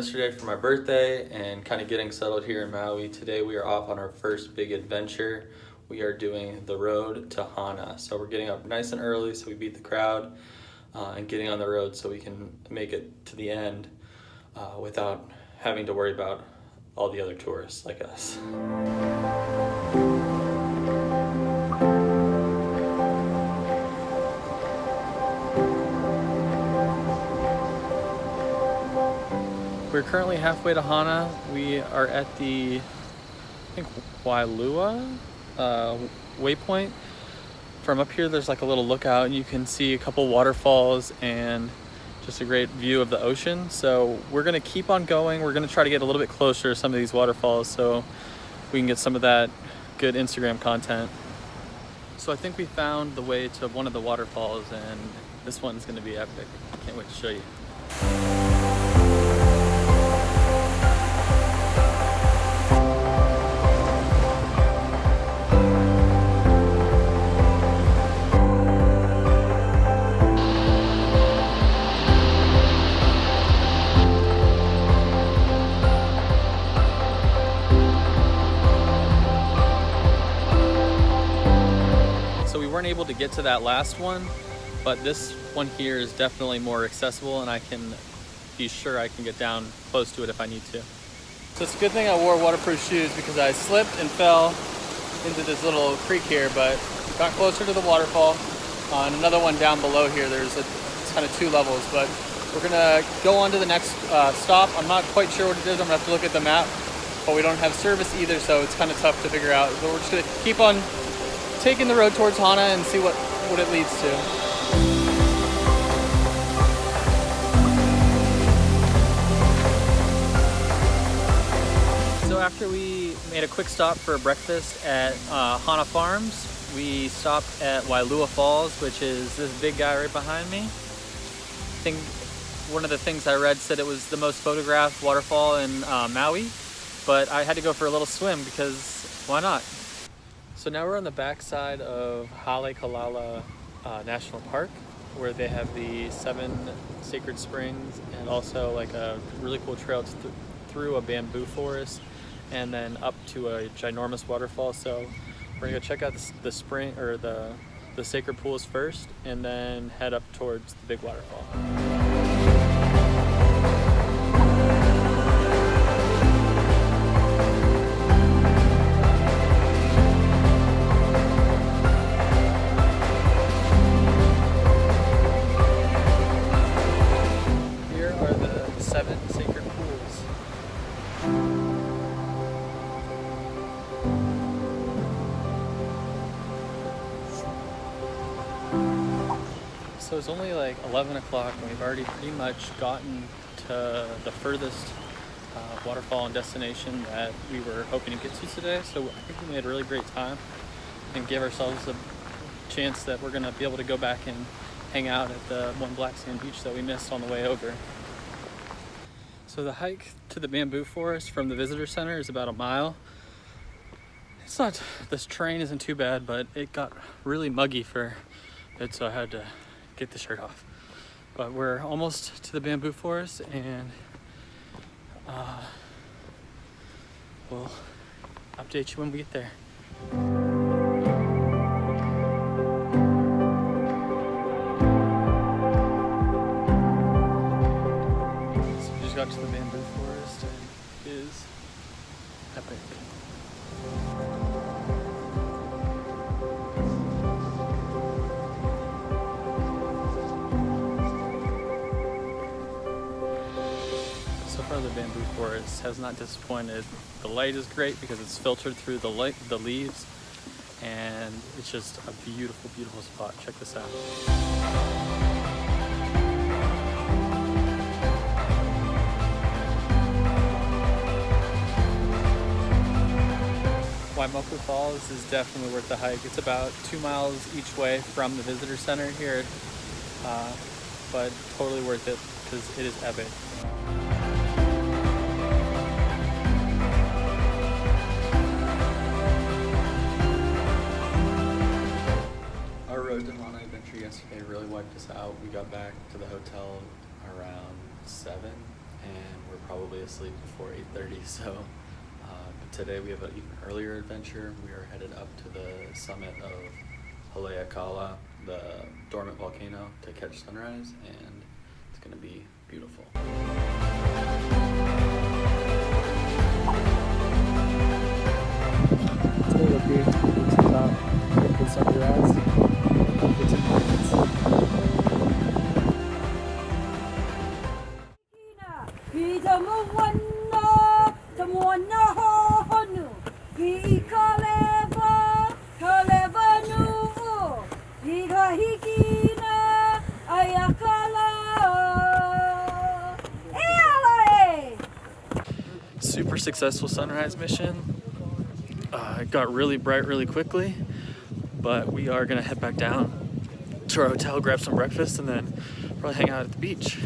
yesterday for my birthday and kind of getting settled here in Maui. Today we are off on our first big adventure. We are doing the road to Hana. So we're getting up nice and early so we beat the crowd and getting on the road so we can make it to the end without having to worry about all the other tourists like us. We're currently halfway to Hana. We are at the, I think, Wailua waypoint. From up here, there's like a little lookout and you can see a couple waterfalls and just a great view of the ocean. So we're gonna keep on going. We're gonna try to get a little bit closer to some of these waterfalls so we can get some of that good Instagram content. So I think we found the way to one of the waterfalls and this one's gonna be epic. Can't wait to show you. Able to get to that last one, but this one here is definitely more accessible and I can be sure I can get down close to it if I need to. So it's a good thing I wore waterproof shoes because I slipped and fell into this little creek here, but got closer to the waterfall. And another one down below here, it's kind of two levels, but we're gonna go on to the next stop. I'm not quite sure what it is. I'm gonna have to look at the map, but we don't have service either, so it's kind of tough to figure out. But we're just gonna keep on taking the road towards Hana and see what it leads to. So after we made a quick stop for breakfast at Hana Farms, we stopped at Wailua Falls, which is this big guy right behind me. I think one of the things I read said it was the most photographed waterfall in Maui, but I had to go for a little swim because why not? So now we're on the backside of Haleakala National Park, where they have the 7 sacred springs and also like a really cool trail through a bamboo forest and then up to a ginormous waterfall. So we're gonna go check out the spring or the sacred pools first and then head up towards the big waterfall. So it's only like 11 o'clock and we've already pretty much gotten to the furthest waterfall and destination that we were hoping to get to today. So I think we made a really great time and gave ourselves a chance that we're going to be able to go back and hang out at the one black sand beach that we missed on the way over. So the hike to the bamboo forest from the visitor center is about a mile. It's not, this terrain isn't too bad, but it got really muggy for it, so I had to get the shirt off. But we're almost to the bamboo forest and we'll update you when we get there. So we just got to the bamboo forest and it is epic. The bamboo forest has not disappointed. The light is great because it's filtered through the leaves, and it's just a beautiful, beautiful spot. Check this out. Waimoko Falls is definitely worth the hike. It's about 2 miles each way from the visitor center here, but totally worth it because it is epic. yesterday really wiped us out. We got back to the hotel around 7 and we're probably asleep before 8:30. So but today we have an even earlier adventure. We are headed up to the summit of Haleakala, the dormant volcano, to catch sunrise, and it's going to be beautiful. Let's go up here to the top, get the sunrise, get some pockets. Super successful sunrise mission. It got really bright really quickly, but we are gonna head back down to our hotel, grab some breakfast, and then probably hang out at the beach.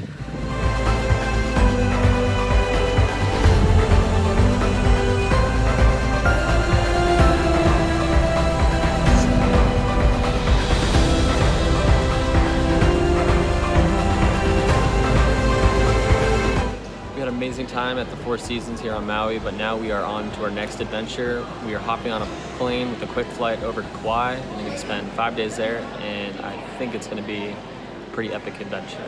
Amazing time at the Four Seasons here on Maui, but now we are on to our next adventure. We are hopping on a plane with a quick flight over to Kauai, and we're going to spend 5 days there, and I think it's going to be a pretty epic adventure.